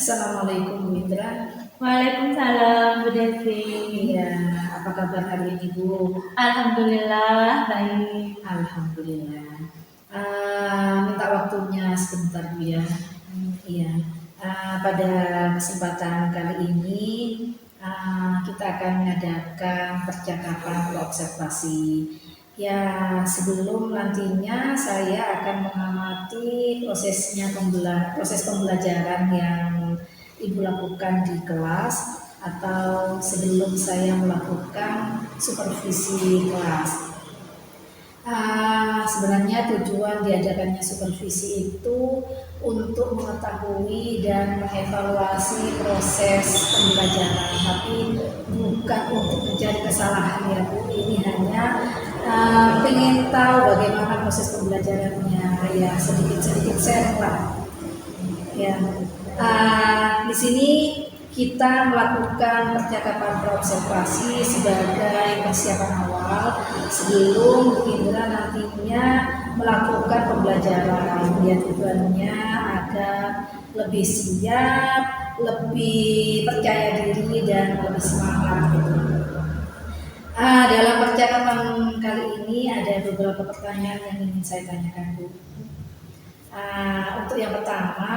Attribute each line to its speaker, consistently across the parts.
Speaker 1: Assalamualaikum Bu Indra.
Speaker 2: Waalaikumsalam Bu Desi.
Speaker 1: Iya, apa kabar hari ini Bu?
Speaker 2: Alhamdulillah baik.
Speaker 1: Alhamdulillah. Minta waktunya sebentar Bu ya. Iya. Pada kesempatan kali ini kita akan mengadakan percakapan observasi. Ya, sebelum nantinya saya akan mengamati proses pembelajaran yang Ibu lakukan di kelas atau sebelum saya melakukan supervisi kelas. Sebenarnya tujuan diadakannya supervisi itu untuk mengetahui dan mengevaluasi proses pembelajaran, tapi bukan untuk mencari kesalahan ya Bu. Ini hanya ingin tahu bagaimana proses pembelajarannya, ya sedikit-sedikit share lah. Ya, di sini kita melakukan percakapan observasi sebagai persiapan awal sebelum Indra nantinya melakukan pembelajaran. Ya, tujuannya agar lebih siap, lebih percaya diri dan lebih semangat gitu. Dalam percakapan kali ini ada beberapa pertanyaan yang ingin saya tanyakan Bu. Untuk yang pertama,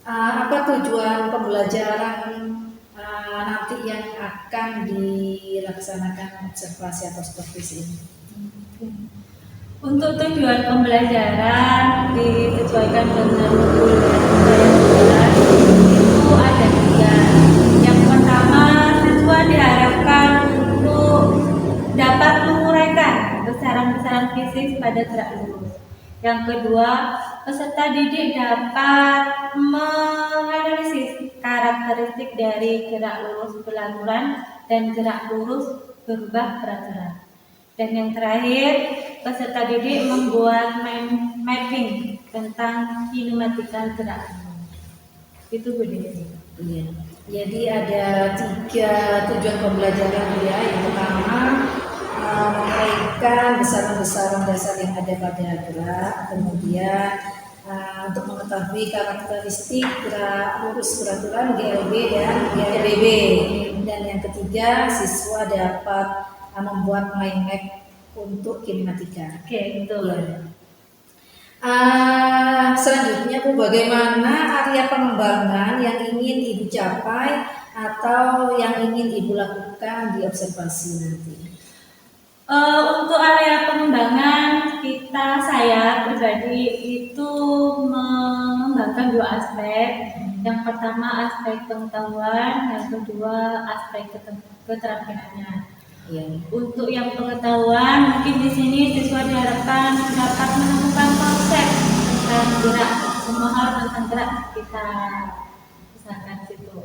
Speaker 1: apa tujuan pembelajaran nanti yang akan dilaksanakan observasi atau supervisi ini?
Speaker 2: Untuk tujuan pembelajaran disesuaikan dengan modul yang itu ada 3. Yang pertama, siswa diharapkan untuk dapat menguraikan besaran-besaran fisik pada gerak lurus. Yang kedua, peserta didik dapat menganalisis karakteristik dari gerak lurus berlaluran dan gerak lurus berubah peraturan. Dan yang terakhir, peserta didik membuat mapping tentang kinematika gerak. Itu Bu Desi.
Speaker 1: Iya. Jadi ada 3 tujuan pembelajaran ya. Yang pertama, menguraikan besaran-besaran dasar yang ada pada gerak, kemudian untuk mengetahui karakteristik gerak lurus beraturan GLB dan GLBB, dan yang ketiga siswa dapat membuat mind map untuk kinematika.
Speaker 2: Oke, betul.
Speaker 1: Selanjutnya Bu, bagaimana area pengembangan yang ingin Ibu capai atau yang ingin Ibu lakukan di observasi nanti?
Speaker 2: Untuk area pengembangan saya pribadi itu mengembangkan 2 aspek. Yang pertama aspek pengetahuan, yang kedua aspek keterampilannya.
Speaker 1: Ya.
Speaker 2: Untuk yang pengetahuan, mungkin di sini siswa diharapkan dapat menemukan konsep tentang gerak, semua hal tentang gerak kita usahakan situ.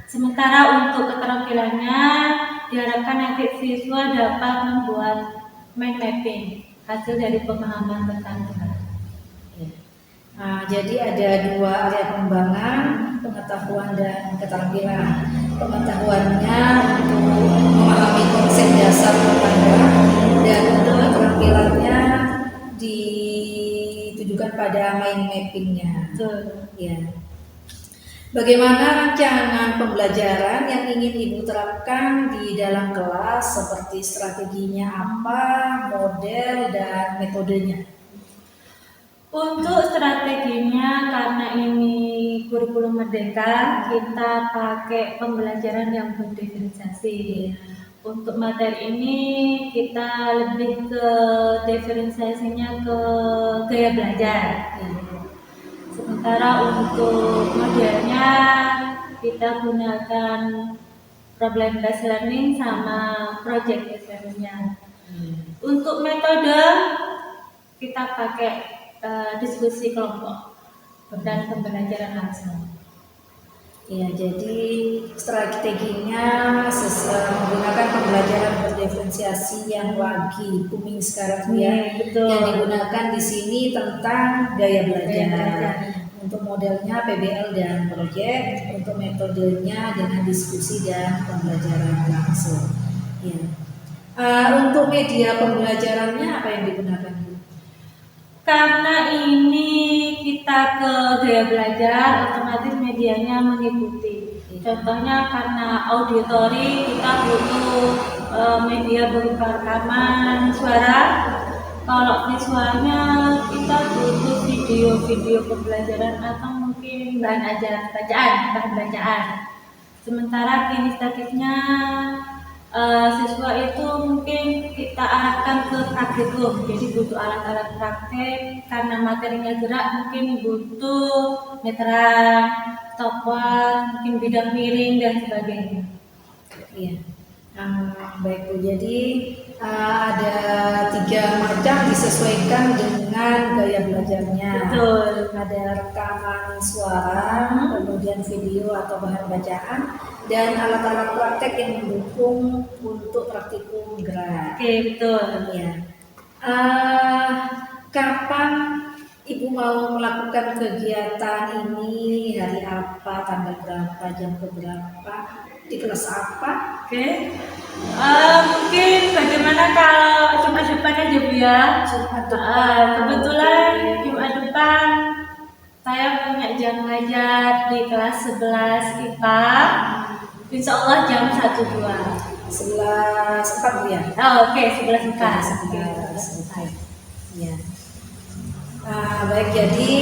Speaker 2: Sementara untuk keterampilannya diharapkan nanti siswa dapat membuat mind mapping hasil dari pemahaman tentang gerak.
Speaker 1: Jadi ada 2 area pengembangan, pengetahuan dan keterampilan. Pengetahuannya untuk memahami konsep dasar tentang gerak, dan untuk keterampilannya ditujukan pada mind mappingnya. Ya. Bagaimana rancangan pembelajaran yang ingin Ibu terapkan di dalam kelas, seperti strateginya apa, model dan metodenya?
Speaker 2: Untuk strateginya, karena ini kurikulum merdeka, kita pakai pembelajaran yang berdiferensiasi. Untuk materi ini kita lebih ke diferensiasinya ke gaya belajar. Sementara untuk modelnya kita gunakan problem based learning sama project based learning-nya. Untuk metode kita pakai diskusi kelompok dan pembelajaran langsung.
Speaker 1: Ya, jadi strateginya menggunakan pembelajaran berdiferensiasi yang lagi booming sekarang ya.
Speaker 2: Betul.
Speaker 1: Yang digunakan di sini tentang gaya belajar. Untuk modelnya PBL dan proyek, untuk metodenya dengan diskusi dan pembelajaran langsung. Ya. Untuk media pembelajarannya apa yang digunakan?
Speaker 2: Karena ini kita ke gaya belajar, otomatis otomatis medianya mengikuti. Contohnya karena auditori kita butuh media berupa rekaman suara. Kalau visualnya kita butuh video-video pembelajaran atau mungkin bahan bacaan. Sementara kinestatisnya siswa itu mungkin kita arahkan ke praktikum, jadi butuh alat-alat praktek karena materinya gerak, mungkin butuh meteran, stopwatch, mungkin bidang miring dan sebagainya.
Speaker 1: Iya. Baik Bu, jadi ada 3 macam disesuaikan dengan gaya belajarnya.
Speaker 2: Betul.
Speaker 1: Ada rekaman suara, kemudian video atau bahan bacaan, dan alat-alat praktek yang mendukung untuk praktikum gerak.
Speaker 2: Oke, betul.
Speaker 1: Ya. Kapan Ibu mau melakukan kegiatan ini? Hari apa, tanggal berapa, jam berapa, di kelas apa?
Speaker 2: Oke. Mungkin bagaimana kalau Jumat depan aja Bu ya?
Speaker 1: Jumat depan.
Speaker 2: Kebetulan Jumat depan saya punya jam ngajar di kelas 11 IPA. Insya Allah jam 1-2.
Speaker 1: 11.4 Bu ya?
Speaker 2: Oke, 11 IPA.
Speaker 1: Ya. Baik, jadi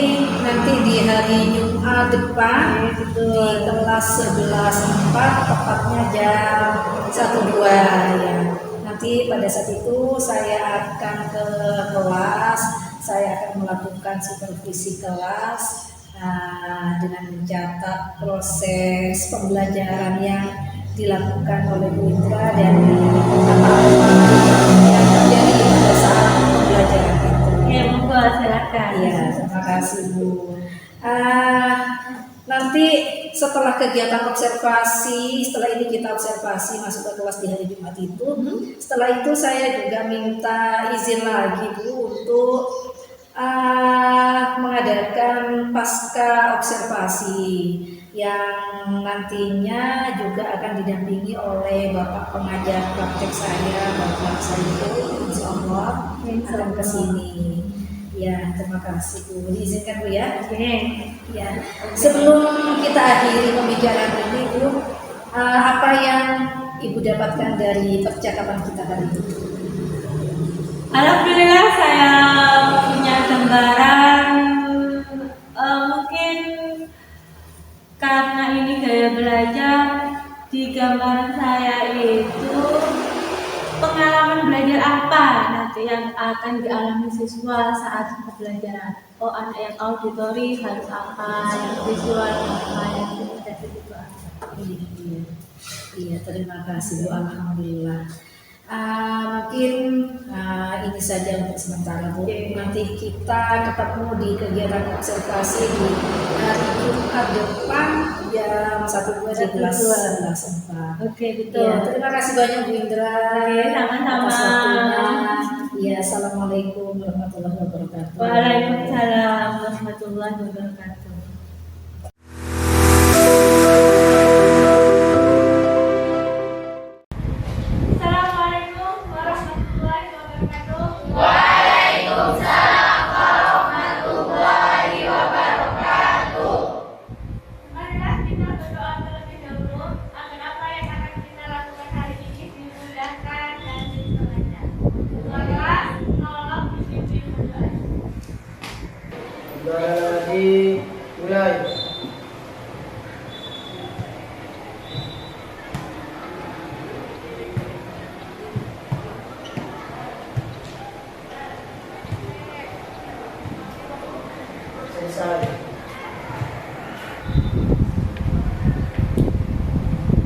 Speaker 1: nanti di hari Jumat depan di kelas 11.4 tepatnya jam 1.2 ya. Nanti pada saat itu saya akan ke kelas, saya akan melakukan supervisi kelas dengan mencatat proses pembelajaran yang dilakukan oleh Bu Indra dan apa-apa yang terjadi pada saat pembelajaran itu.
Speaker 2: Ya, monggo silakan.
Speaker 1: Iya, terima kasih Bu. Nanti setelah kegiatan observasi, setelah ini kita observasi masuk ke kelas di hari Jumat itu, setelah itu saya juga minta izin lagi Bu untuk mengadakan pasca observasi yang nantinya juga akan didampingi oleh Bapak pengajar praktek saya, Bapak Saiful, insya Allah akan ke sini. Ya, terima kasih Bu. Diizinkan Bu ya.
Speaker 2: Oke.
Speaker 1: Ya. Sebelum kita akhiri pembicaraan ini Bu, apa yang Ibu dapatkan dari percakapan kita hari ini?
Speaker 2: Alhamdulillah saya punya gambaran mungkin karena ini gaya belajar di gambaran saya itu pengalaman belajar apa nanti yang akan dialami siswa saat pembelajaran. Oh, anak yang auditori harus apa, yang visual apa, yang kinestetik itu apa.
Speaker 1: Iya, terima kasih Bu. Alhamdulillah. Mungkin ini saja untuk sementara Bu. Nanti kita ketemu di kegiatan observasi di hari Jumat depan jam 1.2 di kelas 11.4.
Speaker 2: Oke, betul.
Speaker 1: Ya, terima kasih banyak Bu Indra.
Speaker 2: Sama-sama.
Speaker 1: Atas waktunya. Ya, assalamualaikum warahmatullahi wabarakatuh.
Speaker 2: Waalaikumsalam warahmatullahi wabarakatuh. Assalamualaikum warahmatullahi wabarakatuh.
Speaker 3: Waalaikumsalam warahmatullahi wabarakatuh.
Speaker 2: Marilah kita berdoa terlebih dahulu agar apa yang akan kita lakukan hari ini dimudahkan dan diperlancar. Semoga Allah membimbing berdoa.
Speaker 3: Lagi mulai. Selesai.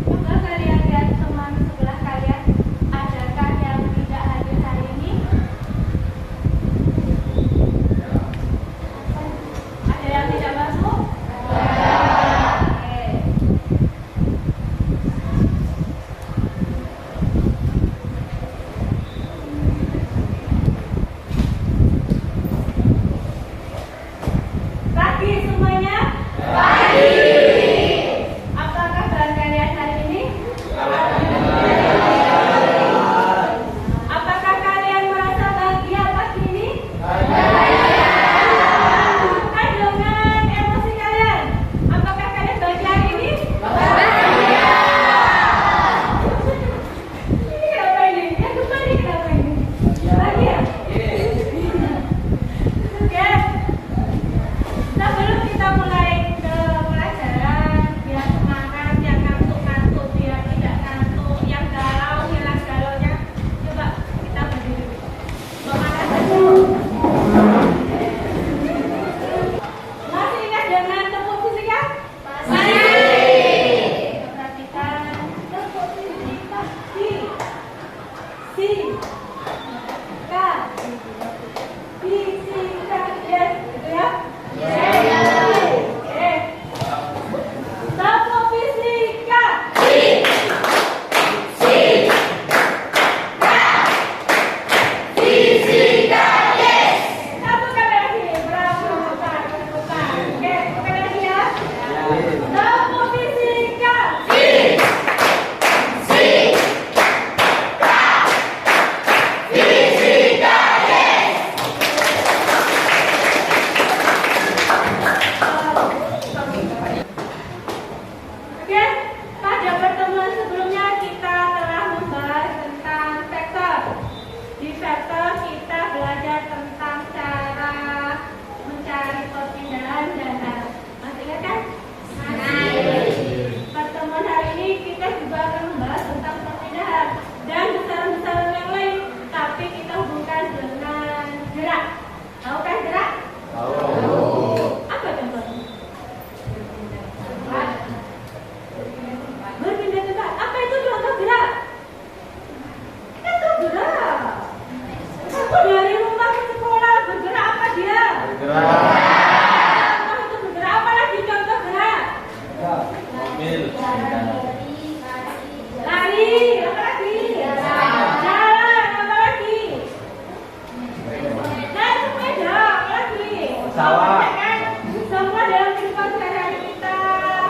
Speaker 2: Coba kalian lihat teman sebelah kalian, adakah yang tidak hadir hari ini? Ada yang tidak masuk? Temu fisika. Oke, pada pertemuan sebelumnya kita telah membahas tentang vektor. Di vektor kita belajar tentang cara mencari perpindahan dan arah. Masih ingat kan? Pertemuan hari ini kita juga akan membahas tentang perpindahan dan besaran-besaran yang lain, tapi kita hubungkan dengan gerak. Tahu kan gerak? Apa contohnya? Berpindah tempat. Apa itu contoh gerak? Itu gerak. Aku dari rumah ke sekolah bergerak apa dia? Apa itu bergerak? Apa lagi contoh gerak? Lari. Apa lagi? Jalan. Apa lagi? Naik sepeda. Apa lagi?
Speaker 3: Pesawat.
Speaker 2: Kan? Semua dalam kehidupan sehari-hari kita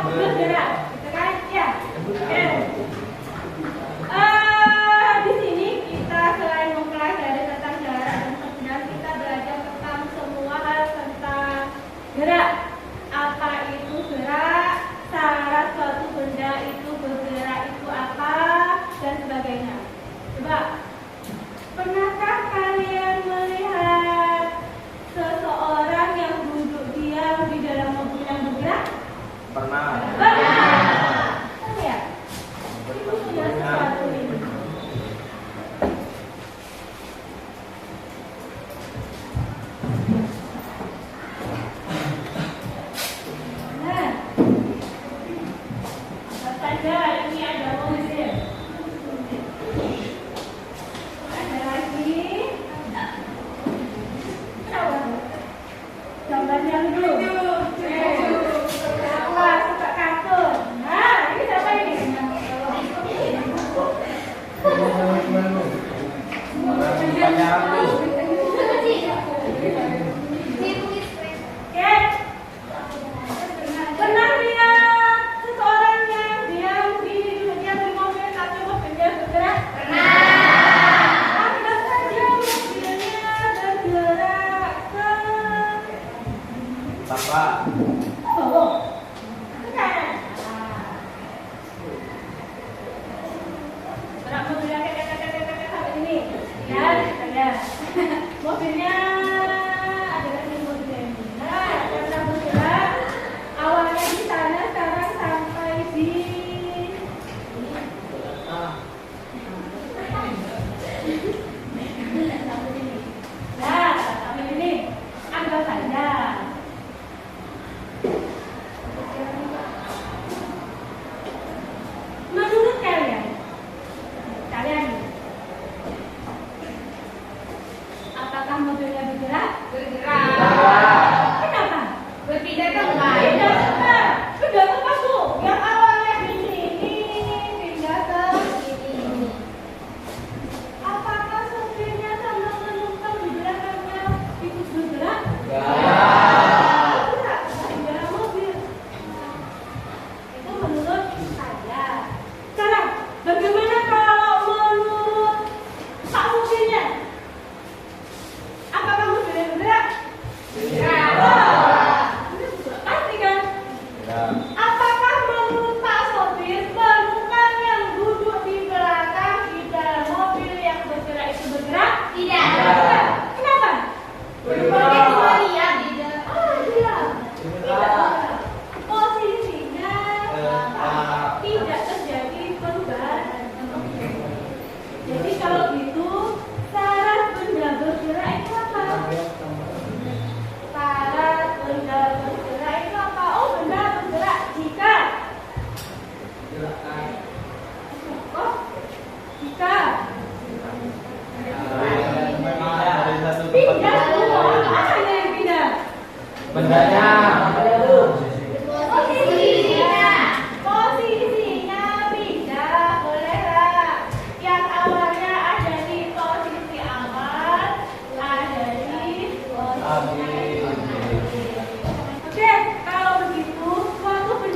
Speaker 2: bergerak. Gitu kan? Ya. Oke. Di sini kita selain mempelajari tentang jarak dan perpindahan, kita belajar tentang semua hal tentang gerak. Apa itu gerak? Syarat suatu benda itu bergerak itu apa? Dan sebagainya. Coba, pernahkah kalian melihat seseorang yang duduk diam di dalam mobil yang bergerak?
Speaker 3: Pernah.
Speaker 2: Ya. Itu sudah sesuatu ini. Nah, apa saja ini ada mobil. Ada lagi. Gambar yang dulu. Siapa suka kartun? Nah, ini siapa ini? Oke. Pernah lihat seseorang yang diam di mobil tapi mobilnya bergerak? Pernah. Apa saja mobilnya bergerak ke
Speaker 3: Bapak.
Speaker 2: bawah? Bukan. Berat mobilnya kayak sampai sini. Ya, ya. Mobilnya adalah di mobil ini. Nah, karena bergerak, awalnya di sana, sekarang sampai di nah, sampai ini. Anggap saja. Menurut kalian, apakah mobilnya bergerak? Kenapa?
Speaker 4: Berpindah ke
Speaker 2: Pindah tempat. Pindah tempat tuh. Yang awalnya di sini pindah ke sini. Apakah sopirnya sama penumpang di belakangnya ikut bergerak? Bergerak. Di dalam mobil. Itu menurut saya. Sekarang, bagaimana kalau menurut Pak sopirnya? Apakah mobilnya bergerak? Pasti kan? Apakah menurut Pak sopir penumpang yang duduk di belakang di dalam mobil yang bergerak itu bergerak?
Speaker 4: Tidak.
Speaker 2: Kenapa?
Speaker 4: Berbagai dua lihat di dalam.
Speaker 2: Iya. Tidak. Posisinya tidak terjadi perubahan. Jadi kalau gitu syarat benda bergerak itu apa? Syarat benda bergerak itu apa? Oh, benda bergerak jika jika pindah semua. Apa yang pindah?
Speaker 3: Bendanya.
Speaker 2: Posisinya pindah, bolehlah. Yang awalnya ada di posisi awal, ada di posisi. Oke, kalau begitu suatu benda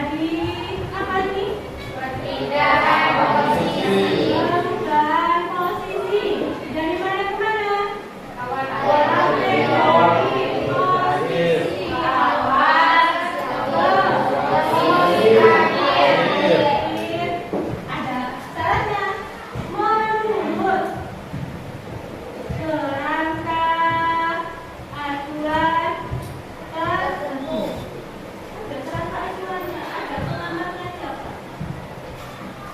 Speaker 2: Jadi apa ini?
Speaker 4: Perpindahan posisi.
Speaker 2: Perubahan posisi. Dari mana ke mana?
Speaker 4: Awal
Speaker 2: Dari posisi
Speaker 4: awal
Speaker 2: ke posisi akhir. Ada syaratnya. Menurut kerangka aturan tertentu. Ada kerangka aturannya, ada pengamatnya siapa?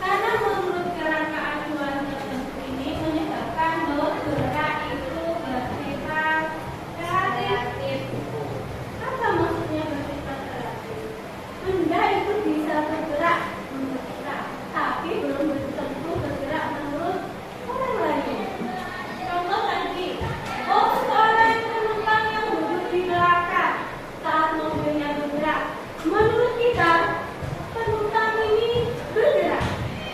Speaker 2: Karena menurut kerangka acuan tertentu ini menyebabkan bahwa gerak itu bersifat kreatif. Apa maksudnya bersifat kreatif? Benda itu bisa bergerak menurut kita, tapi belum tentu bergerak menurut orang lain. Contoh tadi, seorang penumpang yang duduk di belakang saat mobilnya bergerak. Menurut kita, penumpang ini bergerak.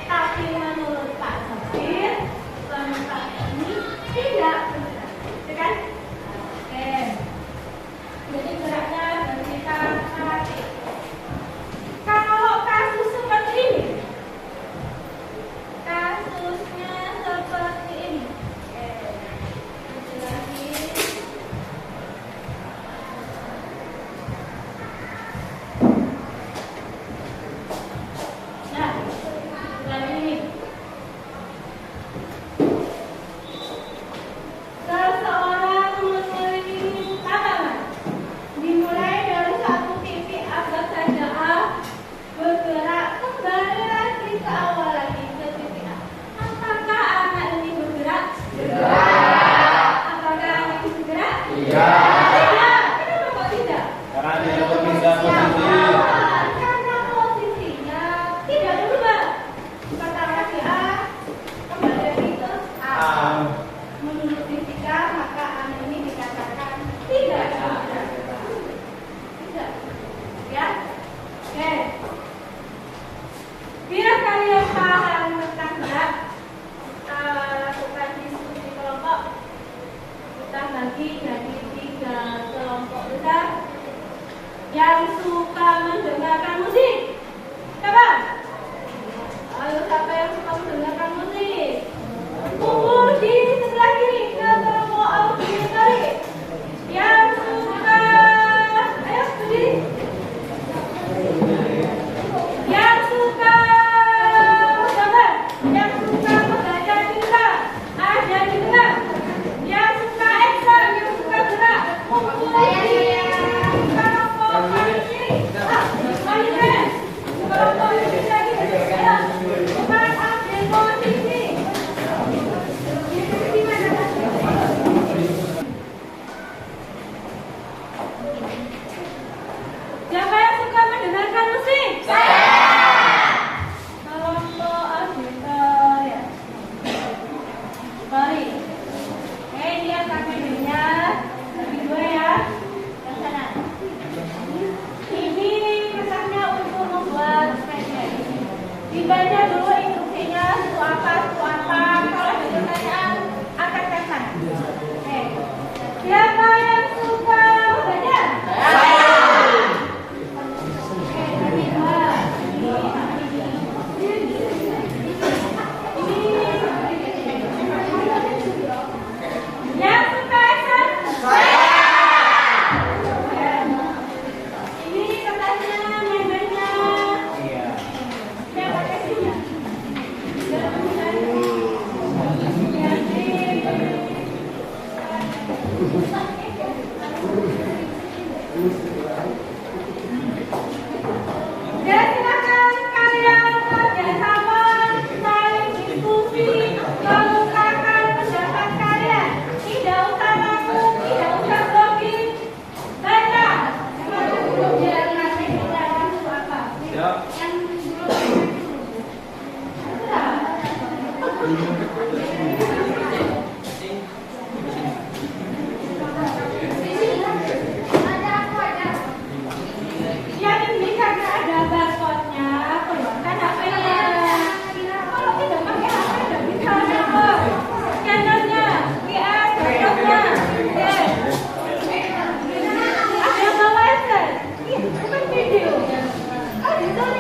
Speaker 2: Tapi menurut Pak Sopir, penumpang ini tidak bergerak. Ya kan? Oke. Jadi geraknya bersifat kreatif. Kalau kasus seperti ini, kasusnya seperti ini. Oke. Lagi. Nah, lagi ini. Seseorang mengelilingi taman. Dimulai dari satu titik, anggap saja A, bergerak kembali lagi ke awal lagi ke titik A. Apakah anak ini bergerak? Apakah anak ini bergerak? Tidak. Kenapa kok tidak?
Speaker 3: Karena dia berpindah posisi.
Speaker 2: Karena posisinya tidak berubah. Pertama lagi A, kembali lagi ke A. Menurut fisika, maka anak ini dikatakan tidak bergerak. Tidak. Ya? Oke. Bila kalian paham tentang gerak, kita lakukan diskusi kelompok. Kita bagi jadi 3 kelompok besar. Yang suka mendengarkan musik. Siapa? Ayo, siapa yang suka mendengarkan musik? Kumpul di sebelah kiri ke kelompok auditory. Yang suka, ayo berdiri. Yang suka gambar, yang suka membaca cerita, ada di tengah. Yang suka action, yang suka gerak, kumpul di kelompok paling kiri. Paling kanan, kelompok di sebelah kiri. Ayo, cepat ambil posisi. Di mana? Siapa yang suka mendengarkan musik? Kelompok auditor ya. Sorry. Dia pakai dirinya bagi 2 ya. Ke sana. Ini kesannya untuk membuat spreadsheet. Dibaca dulu instruksinya itu apa. Kalau ada pertanyaan angkat tangan. Oke. Siapa yang suka membaca? Yang suka action? Ini kertasnya, membernya. Yang pakai sini. Ya, silakan kalian kerjasama, saling diskusi, mengungkapkan pendapat kalian. Tidak usah takut, tidak usah grogi. Baca. Jangan nanti kita langsung apa?
Speaker 3: Siap.
Speaker 2: Yang yang ini karena ada barcode-nya, keluarkan HP-nya. Kalau tidak pakai HP, tidak bisa dapat scannernya, QR, barcode-nya. Ada bawa bukan video. Oh, di sini.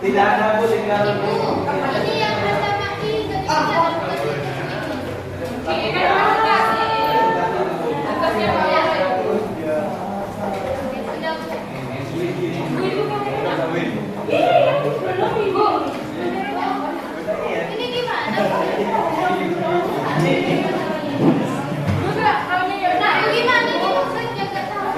Speaker 3: Tidak ada Bu, tinggal
Speaker 4: Ini yang pertama ini gimana? Nah, gimana ini maksudnya nggak tahu.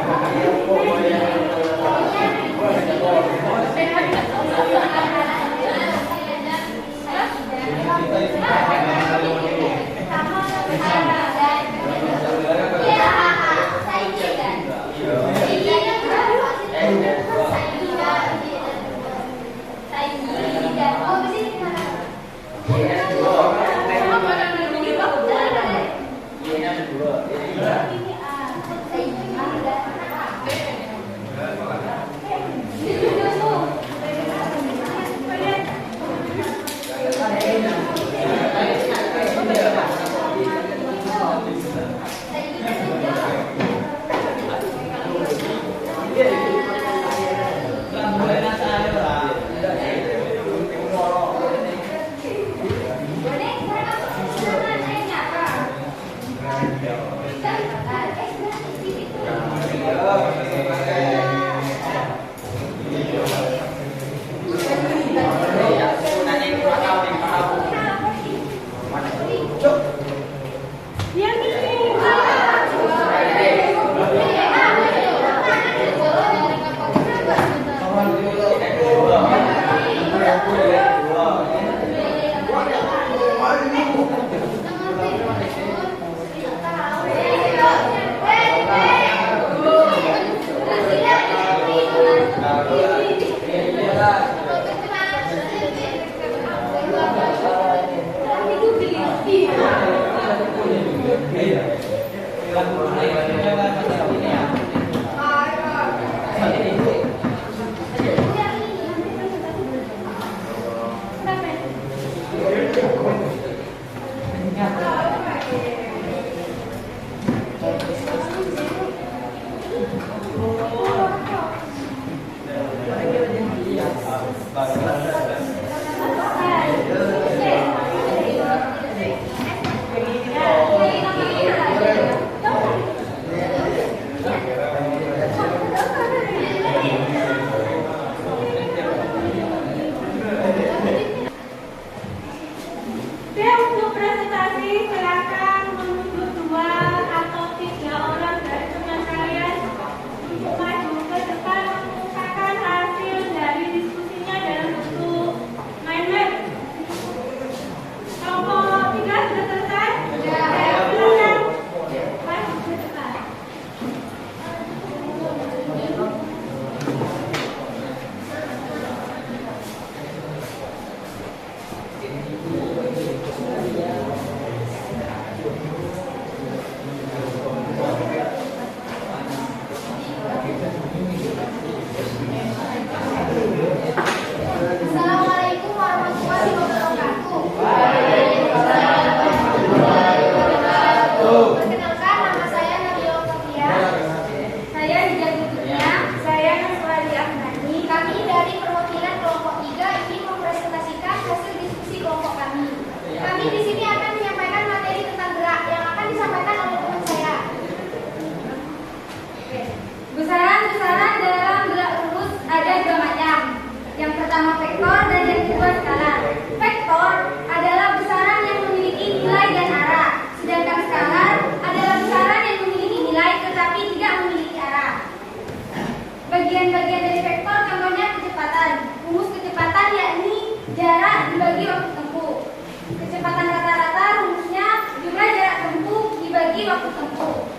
Speaker 4: waktu tempuh.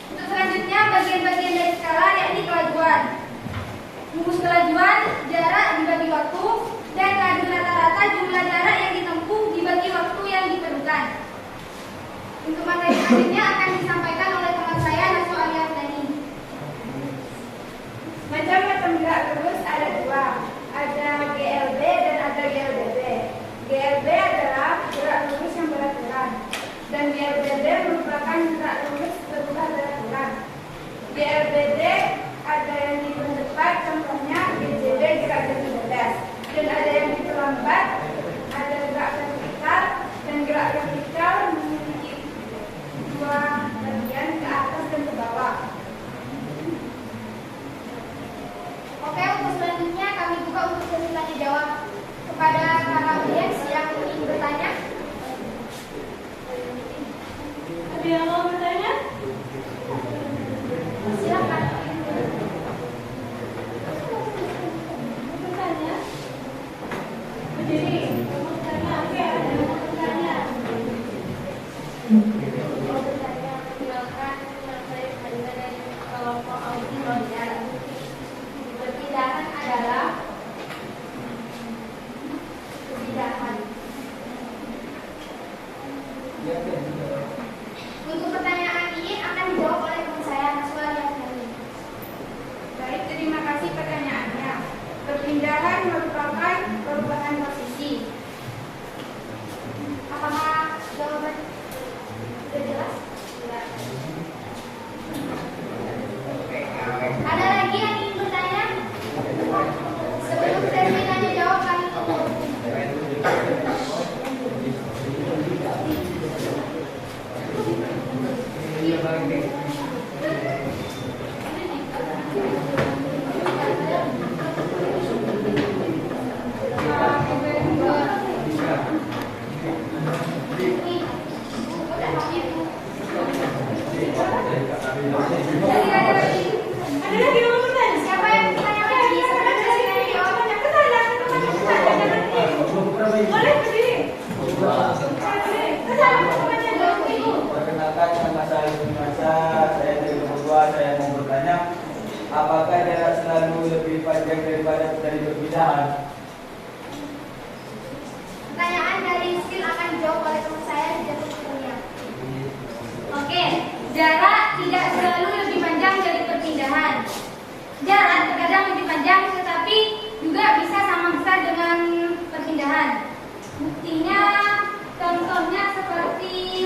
Speaker 4: Untuk selanjutnya bagian-bagian dari skala yakni kelajuan. Rumus kelajuan jarak dibagi waktu dan laju rata-rata jumlah jarak yang ditempuh dibagi waktu yang diperlukan. Untuk materi selanjutnya akan disampaikan oleh teman saya Naswa Aliardani.
Speaker 5: Macam-macam gerak lurus ada dua, ada GLB dan ada GLBB. GLB adalah gerak lurus yang beraturan, dan GLBB merupakan gerak lurus berubah beraturan. GLBD ada yang dipercepat, contohnya GJB gerak jadi bebas, dan ada yang diperlambat, ada gerak vertikal, dan gerak vertikal memiliki dua bagian, ke atas dan ke bawah.
Speaker 4: Oke, untuk selanjutnya kami buka untuk sesi tanya jawab kepada para audiens yang ingin bertanya.
Speaker 2: Ada yang mau bertanya?
Speaker 4: Silakan.
Speaker 2: Bertanya? Berdiri. Mau bertanya? Oke, ada yang mau bertanya?
Speaker 4: Mau bertanya, silakan. Saya Fadila dari kelompok Audi Royal. Perpindahan adalah perpindahan. Untuk pertanyaan ini akan dijawab oleh teman saya Naswa Aliardani.
Speaker 5: Baik, terima kasih pertanyaannya. Perpindahan merupakan perubahan posisi.
Speaker 4: Apakah jawaban sudah jelas? Ada lagi yang ingin bertanya? Sebelum sesi tanya jawab kami tutup.
Speaker 2: Ada lagi yang mau bertanya?
Speaker 4: Siapa yang bertanya lagi? Sebelum sesi tanya jawab.
Speaker 2: Boleh berdiri.
Speaker 3: Perkenalkan, nama saya Yunasa. Saya dari nomor 2. Saya mau bertanya, apakah jarak selalu lebih panjang daripada dari perpindahan?
Speaker 4: Pertanyaan dari skill akan dijawab oleh teman saya di jatuh dunia. Oke, jarak tidak selalu lebih panjang dari perpindahan. Jarak terkadang lebih panjang, tetapi juga bisa sama besar dengan perpindahan. Buktinya, contohnya seperti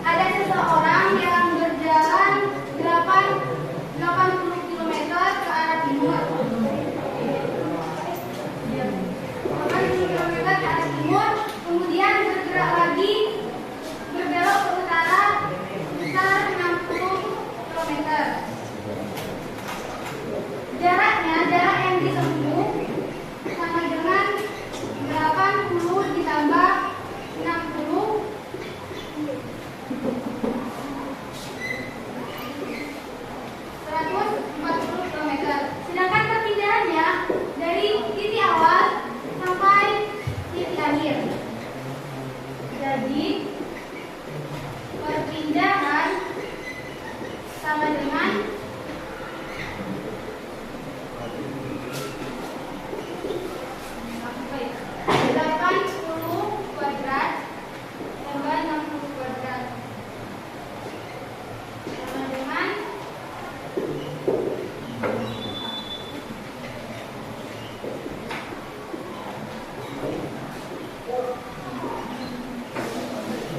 Speaker 4: ada seseorang yang berjalan 80 km ke arah timur. 80 km ke arah timur, kemudian bergerak lagi berbelok ke utara sekitar 60 km. Jarak yang ditempuh sama dengan 80 ditambah 60 140 km. Sedangkan perpindahannya dari titik awal sampai titik akhir. Jadi perpindahan sama dengan 80 kuadrat tambah 60 kuadrat sama dengan 140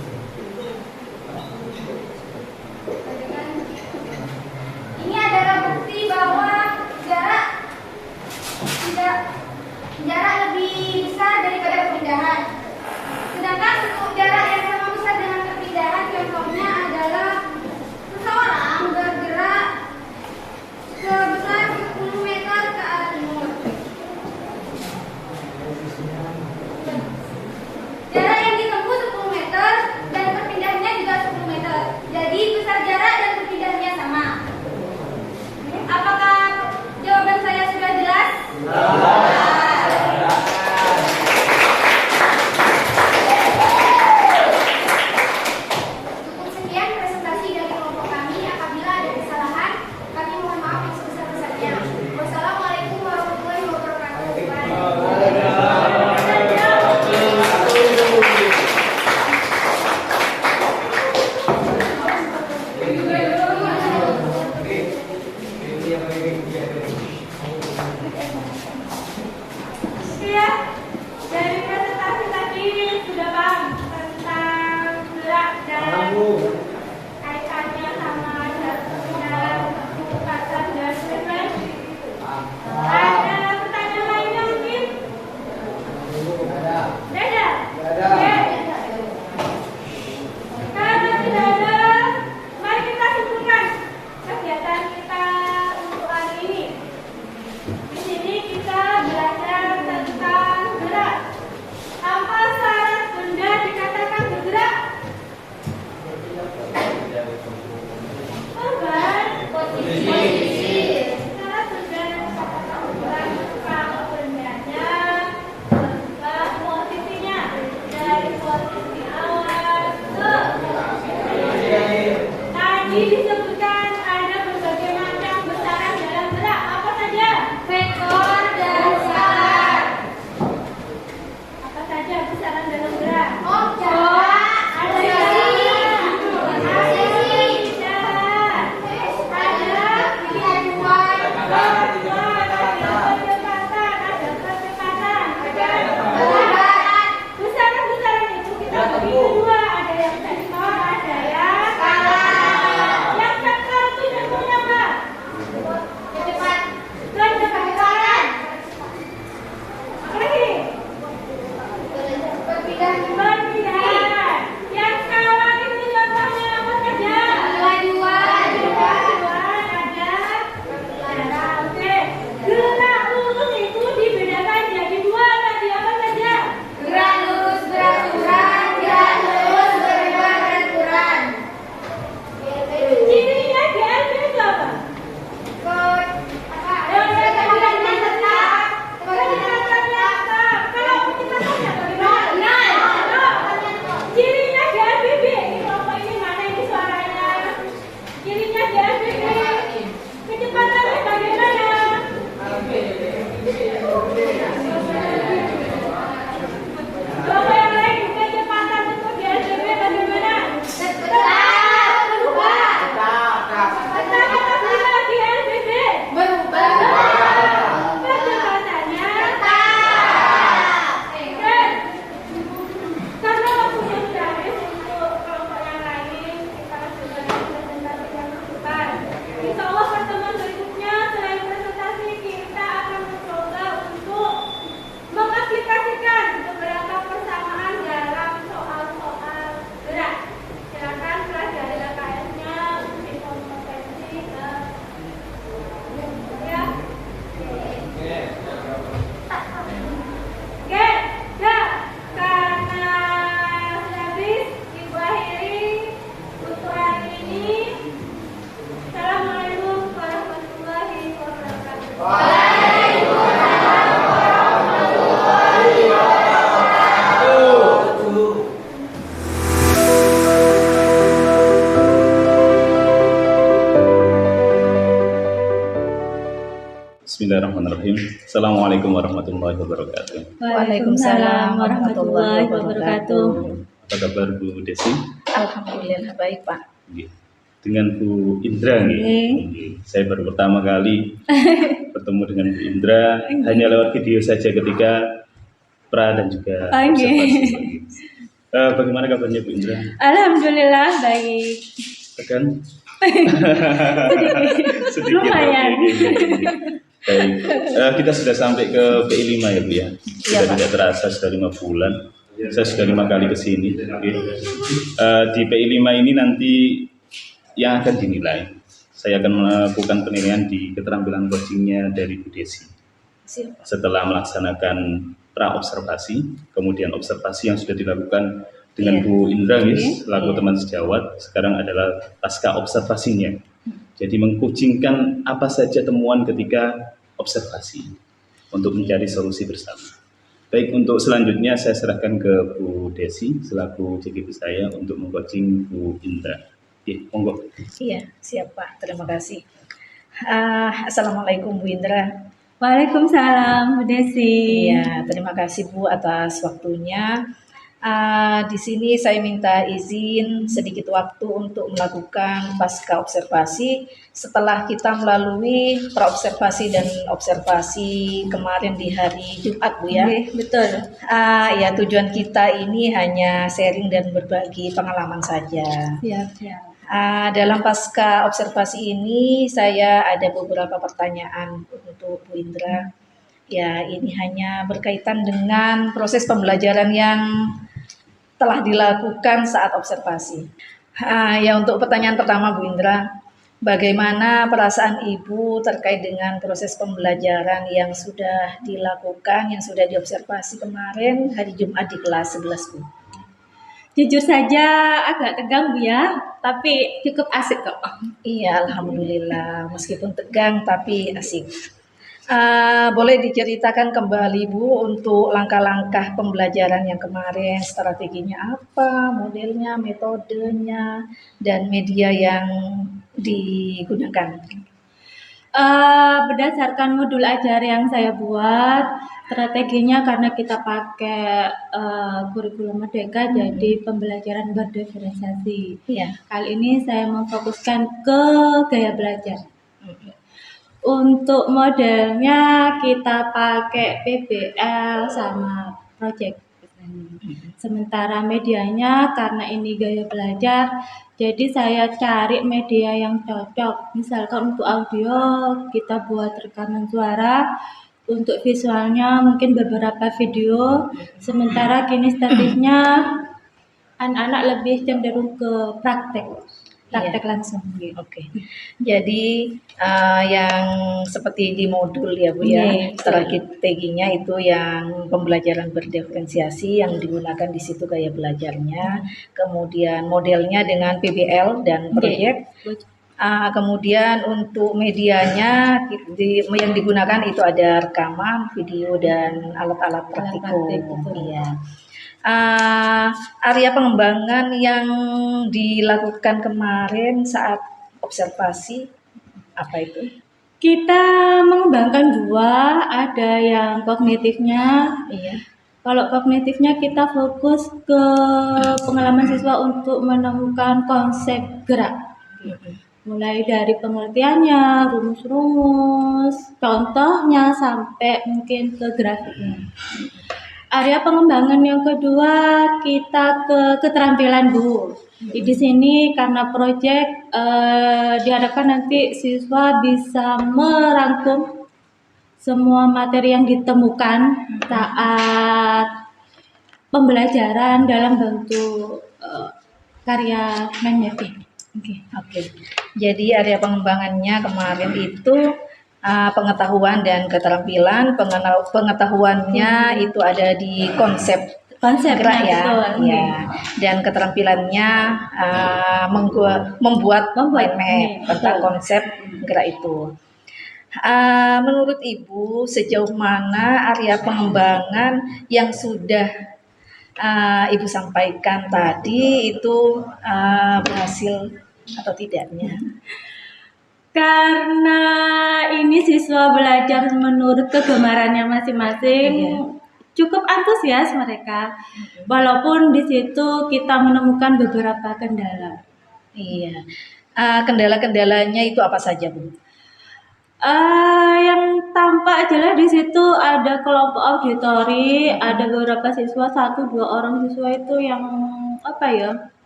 Speaker 6: Bismillahirrahmanirrahim. Assalamualaikum warahmatullahi wabarakatuh.
Speaker 1: Waalaikumsalam warahmatullahi wabarakatuh.
Speaker 6: Apa kabar Bu Desi?
Speaker 1: Alhamdulillah baik Pak.
Speaker 6: Nggih. Dengan Bu Indra nggih. Nggih. Saya baru pertama kali bertemu dengan Bu Indra hanya lewat video saja ketika pra dan juga observasi. Bagaimana kabarnya Bu Indra?
Speaker 2: Alhamdulillah baik.
Speaker 6: Tegan? Sedikit.
Speaker 2: Lumayan.
Speaker 6: Oke. Baik, kita sudah sampai ke PI 5 ya Bu ya. Sudah
Speaker 1: Iya, Pak.
Speaker 6: tidak terasa sudah 5 bulan. Saya sudah 5 kali ke sini. Oke. Di PI 5 ini nanti yang akan dinilai, saya akan melakukan penilaian di keterampilan coachingnya dari Bu Desi.
Speaker 1: Siap.
Speaker 6: Setelah melaksanakan pra observasi, kemudian observasi yang sudah dilakukan dengan
Speaker 1: Iya.
Speaker 6: Bu Indra
Speaker 1: Iya.
Speaker 6: selaku teman sejawat, sekarang adalah pasca observasinya. Jadi mengkucingkan apa saja temuan ketika observasi untuk mencari solusi bersama. Baik, untuk selanjutnya saya serahkan ke Bu Desi selaku JGP saya untuk mengcoaching Bu Indra. Monggo.
Speaker 1: Iya, siap Pak. Terima kasih. Assalamualaikum Bu Indra.
Speaker 2: Waalaikumsalam Bu Desi.
Speaker 1: Iya, terima kasih Bu atas waktunya. Di sini saya minta izin sedikit waktu untuk melakukan pasca observasi setelah kita melalui praobservasi dan observasi kemarin di hari Jumat Bu ya.
Speaker 2: Nggih, betul.
Speaker 1: Ya tujuan kita ini hanya sharing dan berbagi pengalaman saja.
Speaker 2: Siap.
Speaker 1: Dalam pasca observasi ini saya ada beberapa pertanyaan untuk Bu Indra. Ya, ini hanya berkaitan dengan proses pembelajaran yang telah dilakukan saat observasi. Ya, untuk pertanyaan pertama Bu Indra, bagaimana perasaan Ibu terkait dengan proses pembelajaran yang sudah dilakukan, yang sudah diobservasi kemarin hari Jumat di kelas 11 Bu?
Speaker 2: Jujur saja agak tegang Bu ya, tapi cukup asik kok.
Speaker 1: Iya, alhamdulillah. Meskipun tegang tapi asik. Boleh diceritakan kembali Bu untuk langkah-langkah pembelajaran yang kemarin, strateginya apa, modelnya, metodenya, dan media yang digunakan.
Speaker 2: Berdasarkan modul ajar yang saya buat, strateginya karena kita pakai kurikulum Merdeka, jadi pembelajaran berdiferensiasi.
Speaker 1: Iya.
Speaker 2: Kali ini saya memfokuskan ke gaya belajar. Untuk modelnya kita pakai PBL sama project. Sementara medianya karena ini gaya belajar, jadi saya cari media yang cocok. Misalkan untuk audio kita buat rekaman suara, untuk visualnya mungkin beberapa video. Sementara kinestetiknya anak-anak lebih cenderung ke praktek langsung.
Speaker 1: Oke. Jadi yang seperti di modul ya Bu ya,
Speaker 2: Iya.
Speaker 1: strateginya itu yang pembelajaran berdiferensiasi yang digunakan di situ gaya belajarnya, kemudian modelnya dengan PBL dan proyek. Kemudian untuk medianya yang digunakan itu ada rekaman, video dan alat-alat praktikum. Iya. Area pengembangan yang dilakukan kemarin saat observasi apa itu?
Speaker 2: Kita mengembangkan dua, ada yang kognitifnya.
Speaker 1: Iya.
Speaker 2: Kalau kognitifnya kita fokus ke pengalaman siswa untuk menemukan konsep gerak. Mulai dari pengertiannya, rumus-rumus, contohnya sampai mungkin ke grafiknya. Area pengembangan yang kedua kita ke keterampilan Bu. Di sini karena proyek diharapkan nanti siswa bisa merangkum semua materi yang ditemukan saat pembelajaran dalam bentuk karya mind mapping.
Speaker 1: Oke. Jadi area pengembangannya kemarin itu pengetahuan dan keterampilan. Pengetahuannya itu ada di konsep gerak ya. Ya. Dan keterampilannya membuat mind map tentang konsep gerak itu. Menurut Ibu sejauh mana area pengembangan yang sudah Ibu sampaikan tadi itu berhasil atau tidaknya?
Speaker 2: Untuk area pengembangan yang kedua kita ke keterampilan Bu. Di sini karena proyek diharapkan nanti siswa bisa merangkum semua materi yang ditemukan saat pembelajaran dalam bentuk karya mind mapping. Oke.
Speaker 1: Jadi area pengembangannya kemarin itu pengetahuan dan keterampilan. Pengetahuannya itu ada di konsep gerak ya. Dan keterampilannya membuat mind map tentang konsep gerak itu. Menurut Ibu sejauh mana area pengembangan yang sudah Ibu sampaikan tadi itu berhasil atau tidaknya?
Speaker 2: Karena ini siswa belajar menurut kegemarannya masing-masing, cukup antusias mereka. Walaupun di situ kita menemukan beberapa kendala.
Speaker 1: Iya. Kendala-kendalanya itu apa saja, Bu?
Speaker 2: Yang tampak jelas di situ ada kelompok auditori, ada beberapa siswa, 1-2 orang siswa itu yang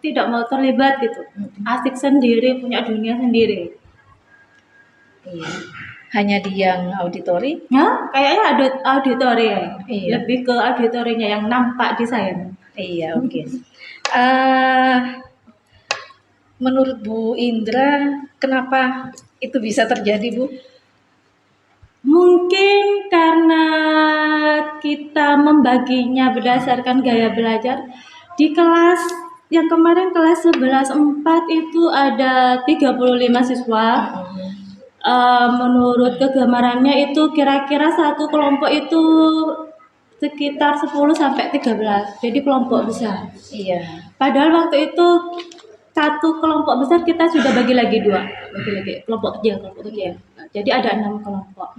Speaker 2: tidak mau terlibat gitu, asik sendiri, punya dunia sendiri.
Speaker 1: Iya. Hanya di yang auditori?
Speaker 2: Ya, kayaknya ada auditori ya.
Speaker 1: Iya.
Speaker 2: Lebih ke auditorinya yang nampak di saya.
Speaker 1: Iya, oke. Menurut Bu Indra, kenapa itu bisa terjadi, Bu?
Speaker 2: Mungkin karena kita membaginya berdasarkan gaya belajar. Di kelas yang kemarin kelas 11/4 itu ada 35 siswa. Menurut kegemarannya itu kira-kira satu kelompok itu sekitar 10 sampai 13. Jadi kelompok besar.
Speaker 1: Iya.
Speaker 2: Padahal waktu itu satu kelompok besar kita sudah bagi lagi 2. Bagi lagi kelompok kecil. Jadi ada 6 kelompok.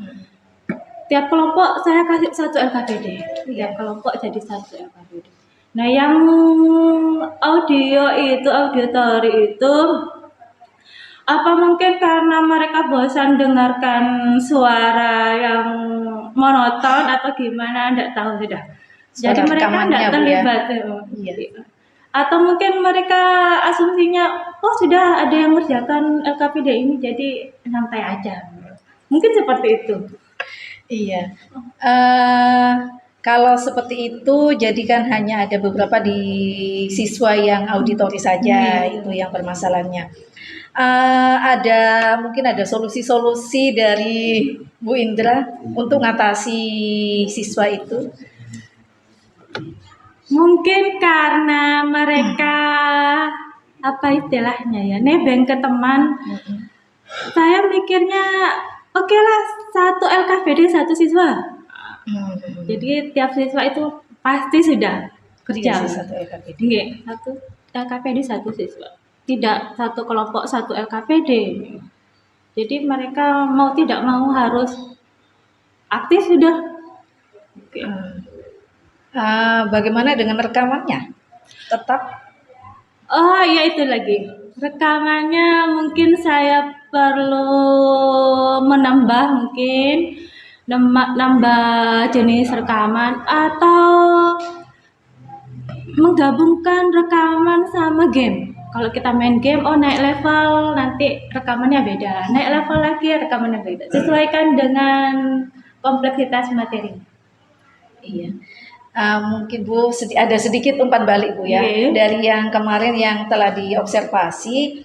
Speaker 2: Tiap kelompok saya kasih 1 LKPD. Tiap kelompok jadi 1 LKPD. Nah, yang auditori itu apa mungkin karena mereka bosan dengarkan suara yang monoton atau gimana, enggak tahu sudah. Jadi
Speaker 1: Suara
Speaker 2: mereka
Speaker 1: rekamannya,
Speaker 2: enggak
Speaker 1: Bu, ya?
Speaker 2: terlibat.
Speaker 1: Iya.
Speaker 2: Atau mungkin mereka asumsinya, oh sudah ada yang mengerjakan LKPD ini, jadi santai aja. Mungkin seperti itu.
Speaker 1: Iya. Kalau seperti itu, jadi kan hanya ada beberapa di siswa yang auditori saja, itu yang permasalahannya. Mungkin ada solusi-solusi dari Bu Indra untuk mengatasi siswa itu.
Speaker 2: Mungkin karena mereka apa istilahnya ya, nebeng ke teman. Saya mikirnya oke lah, 1 LKPD 1 siswa. Jadi tiap siswa itu pasti sudah kerja.
Speaker 1: Iya, 1 LKPD.
Speaker 2: Nggih, 1 LKPD 1 siswa. Tidak 1 kelompok 1 LKPD. Jadi mereka mau tidak mau harus aktif sudah. Oke.
Speaker 1: Bagaimana dengan rekamannya? Tetap?
Speaker 2: Oh ya, itu lagi. Rekamannya mungkin saya perlu menambah nambah jenis rekaman atau menggabungkan rekaman sama game. Kalau kita main game, naik level, nanti rekamannya beda. Naik level lagi, rekamannya beda. Sesuaikan dengan kompleksitas materi.
Speaker 1: Iya. Mungkin Bu ada sedikit umpan balik, Bu, ya.
Speaker 2: Iya.
Speaker 1: Dari yang kemarin yang telah diobservasi,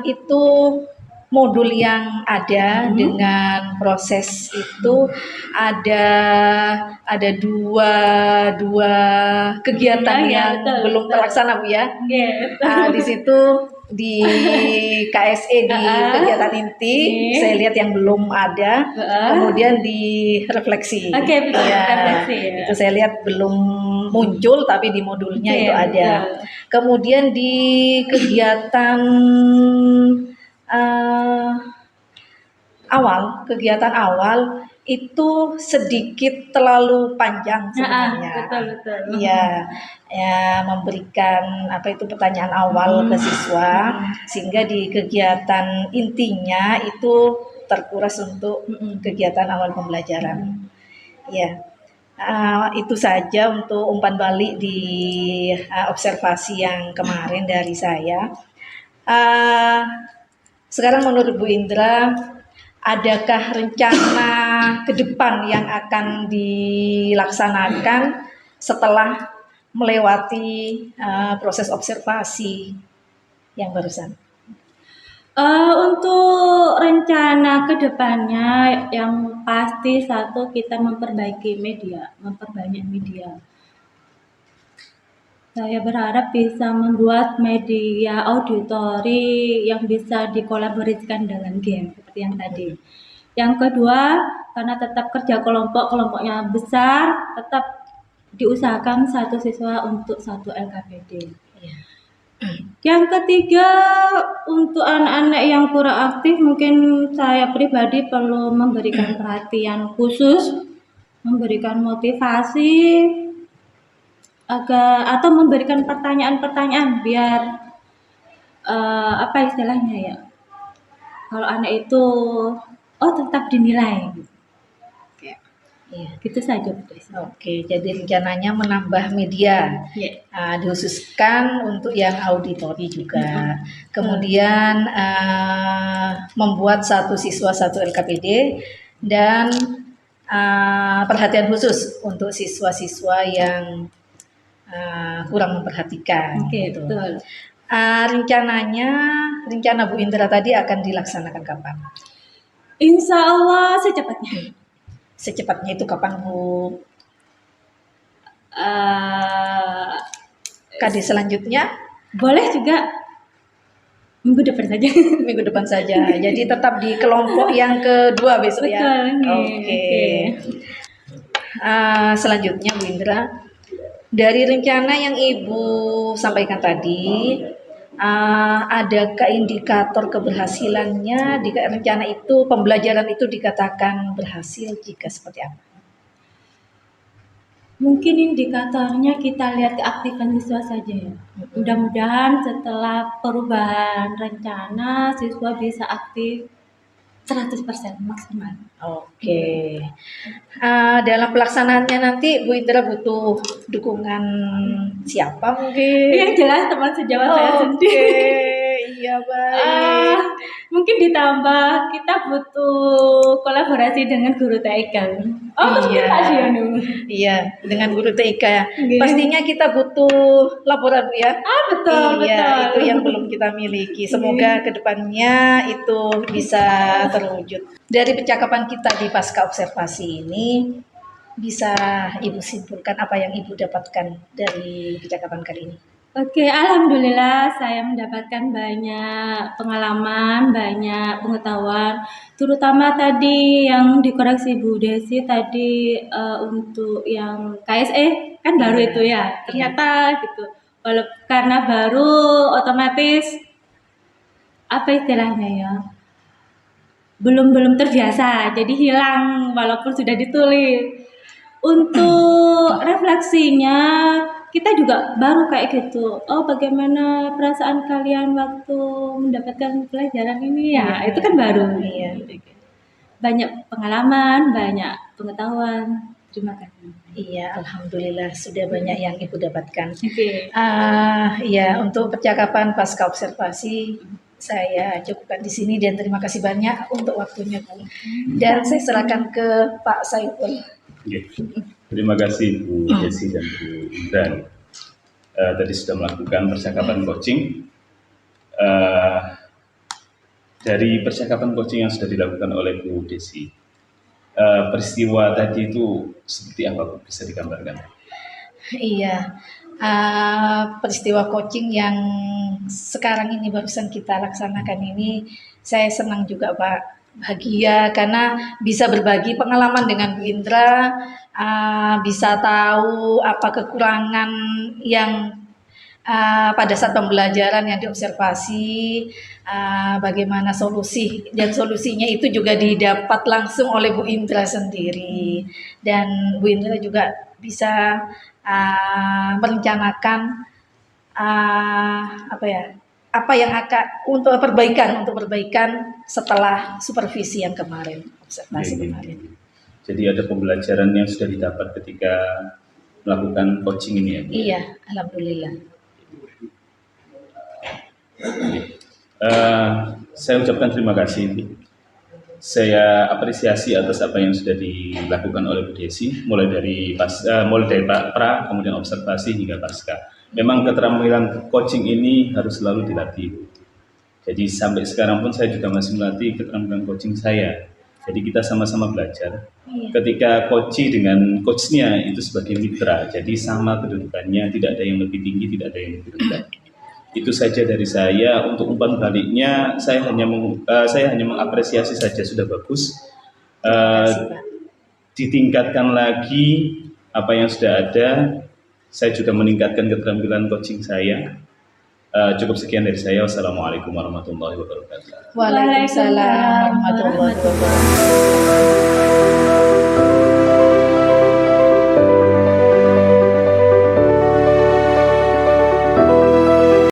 Speaker 1: itu modul yang ada dengan proses itu ada dua kegiatan
Speaker 2: Iya,
Speaker 1: yang
Speaker 2: betul,
Speaker 1: belum
Speaker 2: betul.
Speaker 1: terlaksana, Bu, ya. Di situ di KSE di kegiatan inti saya lihat yang belum ada, kemudian di refleksi.
Speaker 2: Oke, betul,
Speaker 1: Ya,
Speaker 2: refleksi, ya.
Speaker 1: itu saya lihat belum muncul tapi di modulnya
Speaker 2: Oke,
Speaker 1: itu ada.
Speaker 2: betul.
Speaker 1: Kemudian di kegiatan kegiatan awal itu sedikit terlalu panjang sebenarnya.
Speaker 2: Betul.
Speaker 1: Iya, ya memberikan pertanyaan awal ke siswa sehingga di kegiatan intinya itu terkuras untuk kegiatan awal pembelajaran. Ya, itu saja untuk umpan balik di observasi yang kemarin dari saya. Sekarang menurut Bu Indra, adakah rencana ke depan yang akan dilaksanakan setelah melewati proses observasi yang barusan?
Speaker 2: Untuk rencana ke depannya yang pasti satu, kita memperbaiki media, memperbanyak media. Saya berharap bisa membuat media auditori yang bisa dikolaborasikan dengan game seperti yang tadi. Yang kedua, karena tetap kerja kelompoknya besar, tetap diusahakan 1 siswa untuk 1 LKPD. Yang ketiga, untuk anak-anak yang kurang aktif, mungkin saya pribadi perlu memberikan perhatian khusus, memberikan motivasi, atau memberikan pertanyaan-pertanyaan biar apa istilahnya ya? Kalau anak itu tetap dinilai.
Speaker 1: Iya.
Speaker 2: Gitu saja, Bu Desi.
Speaker 1: Oke, jadi rencananya menambah media,
Speaker 2: Ya.
Speaker 1: dikhususkan untuk yang auditori juga. Kemudian membuat satu siswa satu LKPD dan perhatian khusus untuk siswa-siswa yang kurang memperhatikan.
Speaker 2: Oke,
Speaker 1: gitu.
Speaker 2: betul.
Speaker 1: Rencana Bu Indra tadi akan dilaksanakan kapan?
Speaker 2: Insya Allah secepatnya.
Speaker 1: Secepatnya itu kapan Bu? Kade selanjutnya
Speaker 2: Boleh juga minggu depan saja.
Speaker 1: minggu depan saja. Jadi tetap di kelompok yang kedua besok ya.
Speaker 2: Betul, nih.
Speaker 1: Oke. Selanjutnya Bu Indra, dari rencana yang Ibu sampaikan tadi, adakah indikator keberhasilannya di rencana itu, pembelajaran itu dikatakan berhasil jika seperti apa?
Speaker 2: Mungkin indikatornya kita lihat keaktifan siswa saja ya. Mudah-mudahan setelah perubahan rencana siswa bisa aktif 100% maksimal.
Speaker 1: Oke. Dalam pelaksanaannya nanti Bu Indra butuh dukungan siapa mungkin?
Speaker 2: Yang jelas teman sejawat saya sendiri.
Speaker 1: Iya baik.
Speaker 2: Mungkin ditambah kita butuh kolaborasi dengan guru TK.
Speaker 1: Iya.
Speaker 2: Pak Siono.
Speaker 1: Iya, dengan guru TK ya.
Speaker 2: Iya.
Speaker 1: Pastinya kita butuh laporan Bu ya.
Speaker 2: Betul,
Speaker 1: Iya,
Speaker 2: betul.
Speaker 1: itu yang belum kita miliki. Semoga kedepannya itu bisa terwujud. Dari percakapan kita di pasca observasi ini, bisa Ibu simpulkan apa yang Ibu dapatkan dari percakapan kali ini?
Speaker 2: Oke, alhamdulillah saya mendapatkan banyak pengalaman, banyak pengetahuan, terutama tadi yang dikoreksi Bu Desi tadi untuk yang KSE kan baru itu ya, ternyata gitu. Karena baru otomatis apa istilahnya ya, belum terbiasa, jadi hilang walaupun sudah ditulis. Untuk refleksinya kita juga baru kayak gitu. Bagaimana perasaan kalian waktu mendapatkan pelajaran ini ya?
Speaker 1: Iya.
Speaker 2: Itu kan baru.
Speaker 1: Iya.
Speaker 2: Banyak pengalaman, banyak pengetahuan. Terima kasih.
Speaker 1: Iya, alhamdulillah sudah banyak yang Ibu dapatkan.
Speaker 2: Oke.
Speaker 1: Ya, untuk percakapan pasca observasi saya cukupkan di sini dan terima kasih banyak untuk waktunya Bu. Dan saya serahkan ke Pak Saiful.
Speaker 6: Oke. Terima kasih Bu Desi dan Bu Indra. Tadi sudah melakukan percakapan coaching. Dari percakapan coaching yang sudah dilakukan oleh Bu Desi, peristiwa tadi itu seperti apa Bu? Bisa digambarkan?
Speaker 1: Iya, peristiwa coaching yang sekarang ini barusan kita laksanakan ini, saya senang juga Pak. Bahagia karena bisa berbagi pengalaman dengan Bu Indra, bisa tahu apa kekurangan yang pada saat pembelajaran yang diobservasi, bagaimana solusi dan solusinya itu juga didapat langsung oleh Bu Indra sendiri, dan Bu Indra juga bisa merencanakan apa yang akan untuk perbaikan setelah supervisi yang kemarin, observasi kemarin.
Speaker 6: Jadi ada pembelajaran yang sudah didapat ketika melakukan coaching ini ya Bu?
Speaker 1: Iya, alhamdulillah.
Speaker 6: Saya ucapkan terima kasih Bu. Saya apresiasi atas apa yang sudah dilakukan oleh Bu Desi, mulai dari Pak Pra, kemudian observasi hingga pasca. Memang keterampilan coaching ini harus selalu dilatih. Jadi sampai sekarang pun saya juga masih melatih keterampilan coaching saya. Jadi kita sama-sama belajar. Ketika coach dengan coachnya itu sebagai mitra, jadi sama kedudukannya, tidak ada yang lebih tinggi, tidak ada yang lebih rendah. Itu saja dari saya. Untuk umpan baliknya, saya hanya mengapresiasi saja, sudah bagus. Ditingkatkan lagi apa yang sudah ada. Saya juga meningkatkan keterampilan coaching saya. Cukup sekian dari saya. Wassalamualaikum warahmatullahi wabarakatuh.
Speaker 1: Waalaikumsalam warahmatullahi wabarakatuh.